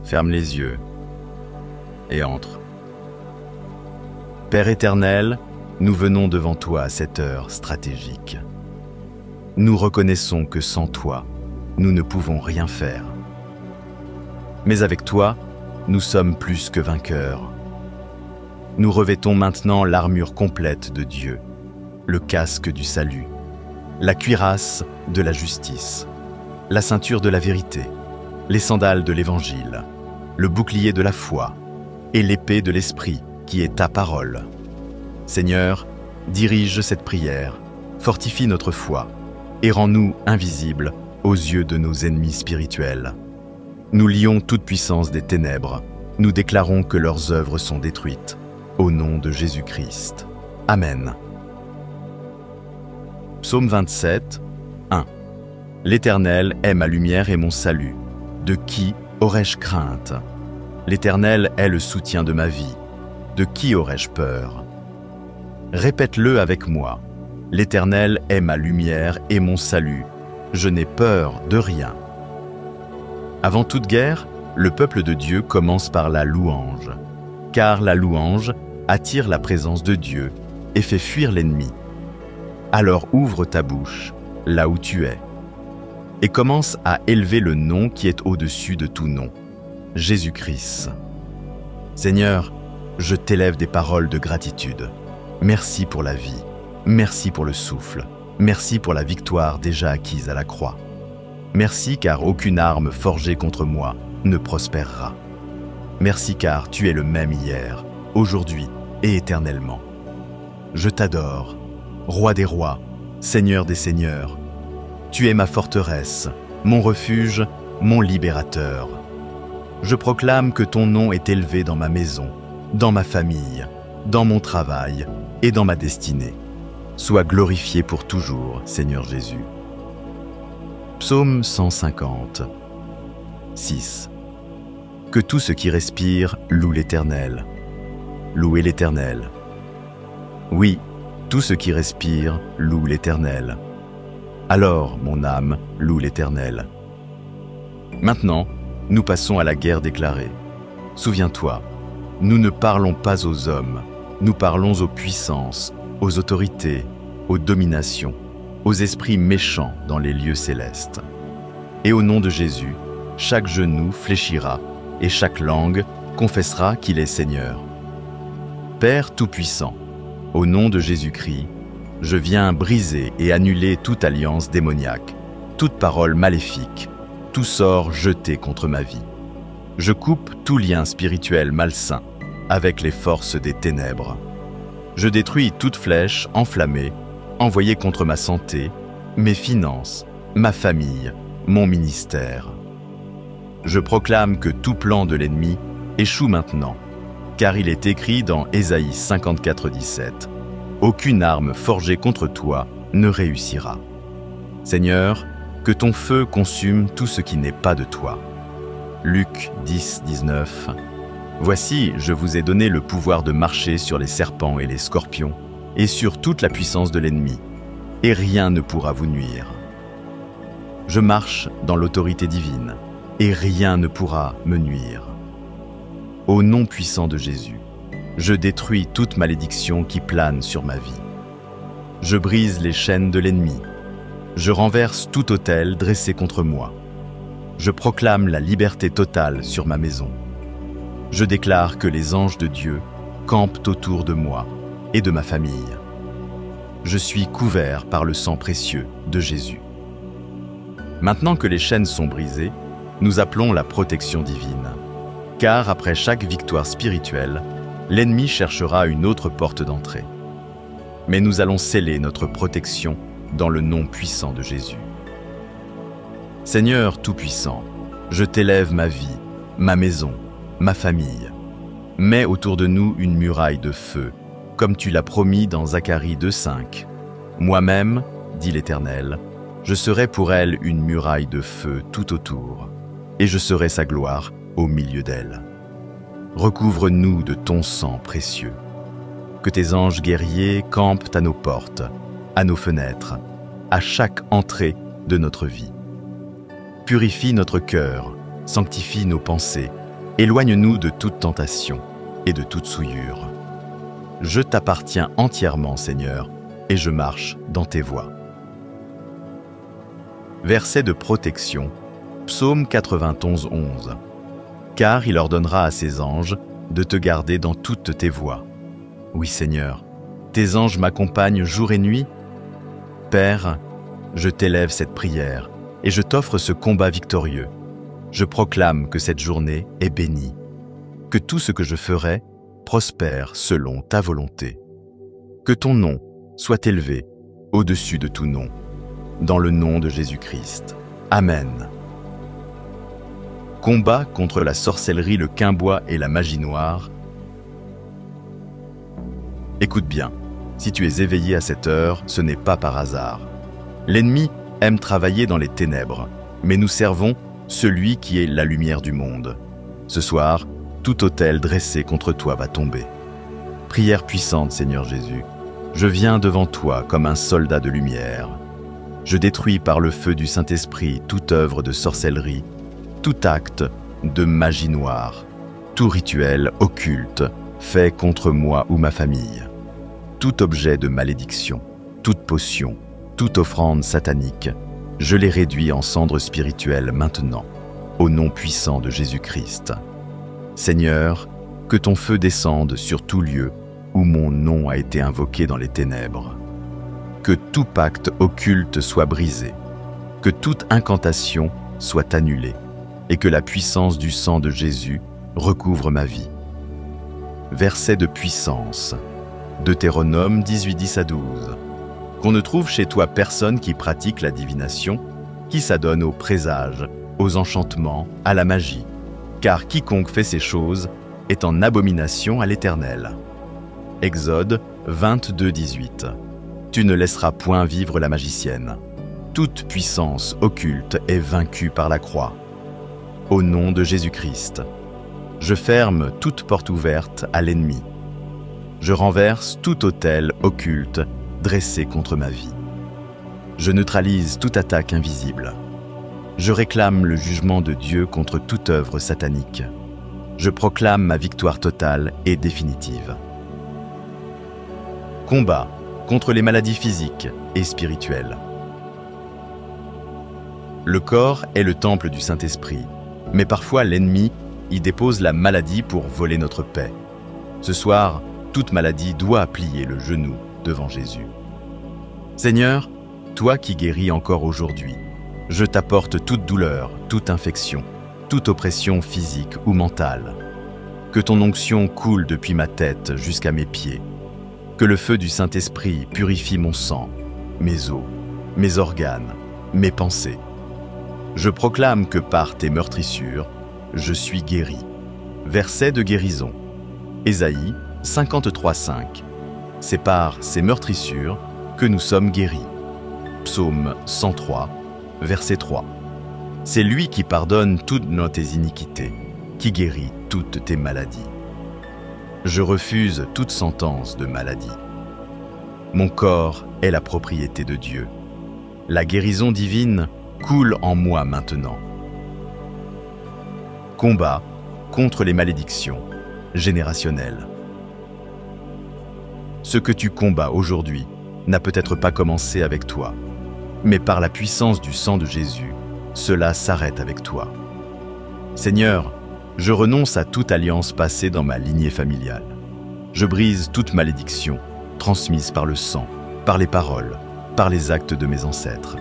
Ferme les yeux et entre. Père éternel, nous venons devant toi à cette heure stratégique. Nous reconnaissons que sans toi, nous ne pouvons rien faire. Mais avec toi, nous sommes plus que vainqueurs. Nous revêtons maintenant l'armure complète de Dieu, le casque du salut, la cuirasse de la justice, la ceinture de la vérité, les sandales de l'Évangile, le bouclier de la foi et l'épée de l'Esprit qui est ta parole. Seigneur, dirige cette prière, fortifie notre foi et rends-nous invisibles aux yeux de nos ennemis spirituels. Nous lions toute puissance des ténèbres, nous déclarons que leurs œuvres sont détruites, au nom de Jésus-Christ. Amen. Psaume 27, 1. L'Éternel est ma lumière et mon salut. De qui aurais-je crainte? L'Éternel est le soutien de ma vie. De qui aurais-je peur? Répète-le avec moi. L'Éternel est ma lumière et mon salut. Je n'ai peur de rien. Avant toute guerre, le peuple de Dieu commence par la louange. Car la louange attire la présence de Dieu et fait fuir l'ennemi. Alors ouvre ta bouche, là où tu es, et commence à élever le nom qui est au-dessus de tout nom, Jésus-Christ. Seigneur, je t'élève des paroles de gratitude. Merci pour la vie, merci pour le souffle, merci pour la victoire déjà acquise à la croix. Merci car aucune arme forgée contre moi ne prospérera. Merci car tu es le même hier, aujourd'hui et éternellement. Je t'adore, Roi des rois, Seigneur des seigneurs. Tu es ma forteresse, mon refuge, mon libérateur. Je proclame que ton nom est élevé dans ma maison, dans ma famille, dans mon travail et dans ma destinée. Sois glorifié pour toujours, Seigneur Jésus. Psaume 150, 6. Que tout ce qui respire loue l'Éternel. Louez l'Éternel. Oui, tout ce qui respire loue l'Éternel. Alors, mon âme loue l'Éternel. Maintenant, nous passons à la guerre déclarée. Souviens-toi, nous ne parlons pas aux hommes, nous parlons aux puissances, aux autorités, aux dominations, aux esprits méchants dans les lieux célestes. Et au nom de Jésus, chaque genou fléchira et chaque langue confessera qu'il est Seigneur. Père Tout-Puissant, au nom de Jésus-Christ, je viens briser et annuler toute alliance démoniaque, toute parole maléfique, tout sort jeté contre ma vie. Je coupe tout lien spirituel malsain avec les forces des ténèbres. Je détruis toute flèche enflammée, envoyée contre ma santé, mes finances, ma famille, mon ministère. Je proclame que tout plan de l'ennemi échoue maintenant, car il est écrit dans Ésaïe 54, 17. Aucune arme forgée contre toi ne réussira. Seigneur, que ton feu consume tout ce qui n'est pas de toi. Luc 10, 19. Voici, je vous ai donné le pouvoir de marcher sur les serpents et les scorpions, et sur toute la puissance de l'ennemi, et rien ne pourra vous nuire. Je marche dans l'autorité divine, et rien ne pourra me nuire. Au nom puissant de Jésus, je détruis toute malédiction qui plane sur ma vie. Je brise les chaînes de l'ennemi. Je renverse tout autel dressé contre moi. Je proclame la liberté totale sur ma maison. Je déclare que les anges de Dieu campent autour de moi et de ma famille. Je suis couvert par le sang précieux de Jésus. Maintenant que les chaînes sont brisées, nous appelons la protection divine. Car après chaque victoire spirituelle, l'ennemi cherchera une autre porte d'entrée. Mais nous allons sceller notre protection dans le nom puissant de Jésus. Seigneur Tout-Puissant, je t'élève ma vie, ma maison, ma famille. Mets autour de nous une muraille de feu, comme tu l'as promis dans Zacharie 2,5. Moi-même, dit l'Éternel, je serai pour elle une muraille de feu tout autour, et je serai sa gloire au milieu d'elle. Recouvre-nous de ton sang précieux. Que tes anges guerriers campent à nos portes, à nos fenêtres, à chaque entrée de notre vie. Purifie notre cœur, sanctifie nos pensées Éloigne-nous de toute tentation et de toute souillure. Je t'appartiens entièrement, Seigneur, et je marche dans tes voies. Verset de protection, Psaume 91, 11. Car il ordonnera à ses anges de te garder dans toutes tes voies. Oui, Seigneur, tes anges m'accompagnent jour et nuit. Père, je t'élève cette prière et je t'offre ce combat victorieux. Je proclame que cette journée est bénie, que tout ce que je ferai prospère selon ta volonté. Que ton nom soit élevé au-dessus de tout nom, dans le nom de Jésus-Christ. Amen. Combat contre la sorcellerie, le quimbois et la magie noire. Écoute bien, si tu es éveillé à cette heure, ce n'est pas par hasard. L'ennemi aime travailler dans les ténèbres, mais nous servons celui qui est la lumière du monde. Ce soir, tout autel dressé contre toi va tomber. Prière puissante, Seigneur Jésus. Je viens devant toi comme un soldat de lumière. Je détruis par le feu du Saint-Esprit toute œuvre de sorcellerie, tout acte de magie noire, tout rituel occulte fait contre moi ou ma famille, tout objet de malédiction, toute potion, toute offrande satanique, je les réduis en cendres spirituelles maintenant, au nom puissant de Jésus-Christ. Seigneur, que ton feu descende sur tout lieu où mon nom a été invoqué dans les ténèbres. Que tout pacte occulte soit brisé, que toute incantation soit annulée, et que la puissance du sang de Jésus recouvre ma vie. Verset de puissance, Deutéronome 18, 10 à 12. Qu'on ne trouve chez toi personne qui pratique la divination, qui s'adonne aux présages, aux enchantements, à la magie, car quiconque fait ces choses est en abomination à l'Éternel. Exode 22, 18. Tu ne laisseras point vivre la magicienne. Toute puissance occulte est vaincue par la croix. Au nom de Jésus-Christ, je ferme toute porte ouverte à l'ennemi. Je renverse tout autel occulte dressé contre ma vie. Je neutralise toute attaque invisible. Je réclame le jugement de Dieu contre toute œuvre satanique. Je proclame ma victoire totale et définitive. Combat contre les maladies physiques et spirituelles. Le corps est le temple du Saint-Esprit, mais parfois l'ennemi y dépose la maladie pour voler notre paix. Ce soir, toute maladie doit plier le genou devant Jésus. Seigneur, toi qui guéris encore aujourd'hui, je t'apporte toute douleur, toute infection, toute oppression physique ou mentale. Que ton onction coule depuis ma tête jusqu'à mes pieds. Que le feu du Saint-Esprit purifie mon sang, mes os, mes organes, mes pensées. Je proclame que par tes meurtrissures, je suis guéri. Verset de guérison. Ésaïe 53, 5. C'est par ces meurtrissures que nous sommes guéris. Psaume 103, verset 3. C'est lui qui pardonne toutes nos iniquités, qui guérit toutes tes maladies. Je refuse toute sentence de maladie. Mon corps est la propriété de Dieu. La guérison divine coule en moi maintenant. Combat contre les malédictions générationnelles. Ce que tu combats aujourd'hui n'a peut-être pas commencé avec toi, mais par la puissance du sang de Jésus, cela s'arrête avec toi. Seigneur, je renonce à toute alliance passée dans ma lignée familiale. Je brise toute malédiction transmise par le sang, par les paroles, par les actes de mes ancêtres.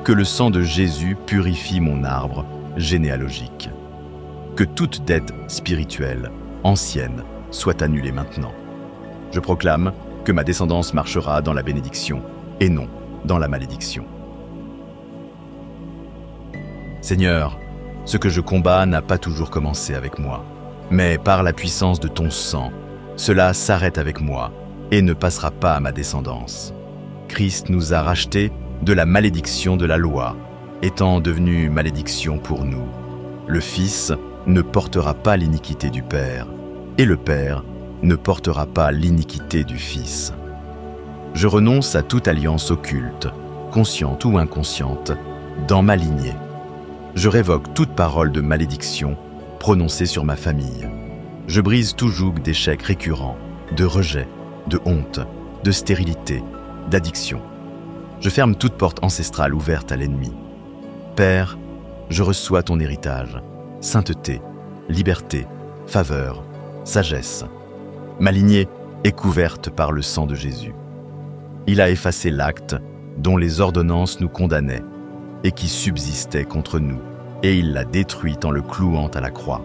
Que le sang de Jésus purifie mon arbre généalogique. Que toute dette spirituelle, ancienne, soit annulée maintenant. Je proclame que ma descendance marchera dans la bénédiction et non dans la malédiction. Seigneur, ce que je combats n'a pas toujours commencé avec moi, mais par la puissance de ton sang, cela s'arrête avec moi et ne passera pas à ma descendance. Christ nous a rachetés de la malédiction de la loi, étant devenu malédiction pour nous. Le Fils ne portera pas l'iniquité du Père, et le Père ne portera pas l'iniquité du Fils. Je renonce à toute alliance occulte, consciente ou inconsciente, dans ma lignée. Je révoque toute parole de malédiction prononcé sur ma famille. Je brise tout joug d'échecs récurrents, de rejet, de honte, de stérilité, d'addiction. Je ferme toute porte ancestrale ouverte à l'ennemi. Père, je reçois ton héritage, sainteté, liberté, faveur, sagesse. Ma lignée est couverte par le sang de Jésus. Il a effacé l'acte dont les ordonnances nous condamnaient et qui subsistait contre nous, et il l'a détruit en le clouant à la croix.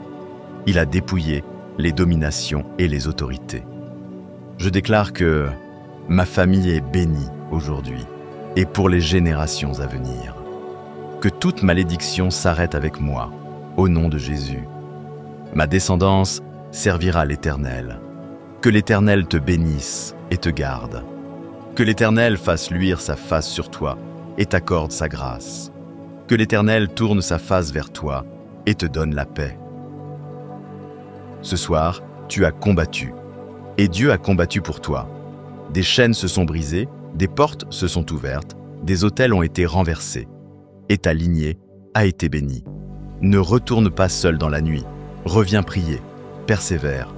Il a dépouillé les dominations et les autorités. Je déclare que ma famille est bénie aujourd'hui et pour les générations à venir. Que toute malédiction s'arrête avec moi, au nom de Jésus. Ma descendance servira l'Éternel. Que l'Éternel te bénisse et te garde. Que l'Éternel fasse luire sa face sur toi et t'accorde sa grâce. Que l'Éternel tourne sa face vers toi et te donne la paix. Ce soir, tu as combattu, et Dieu a combattu pour toi. Des chaînes se sont brisées, des portes se sont ouvertes, des autels ont été renversés, et ta lignée a été bénie. Ne retourne pas seul dans la nuit, reviens prier, persévère.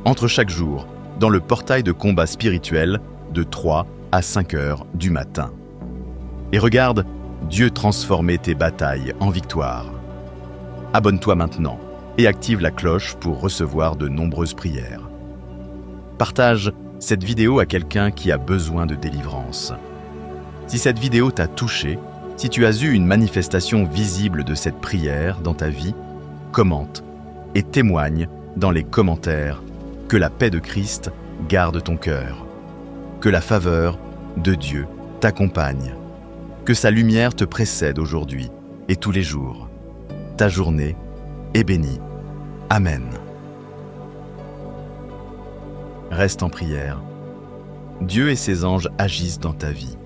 Entre chaque jour, dans le portail de combat spirituel, de 3 à 5 heures du matin. Et regarde, Dieu transformer tes batailles en victoire. Abonne-toi maintenant et active la cloche pour recevoir de nombreuses prières. Partage cette vidéo à quelqu'un qui a besoin de délivrance. Si cette vidéo t'a touché, si tu as eu une manifestation visible de cette prière dans ta vie, commente et témoigne dans les commentaires que la paix de Christ garde ton cœur, que la faveur de Dieu t'accompagne, que sa lumière te précède aujourd'hui et tous les jours. Ta journée est bénie. Amen. Reste en prière. Dieu et ses anges agissent dans ta vie.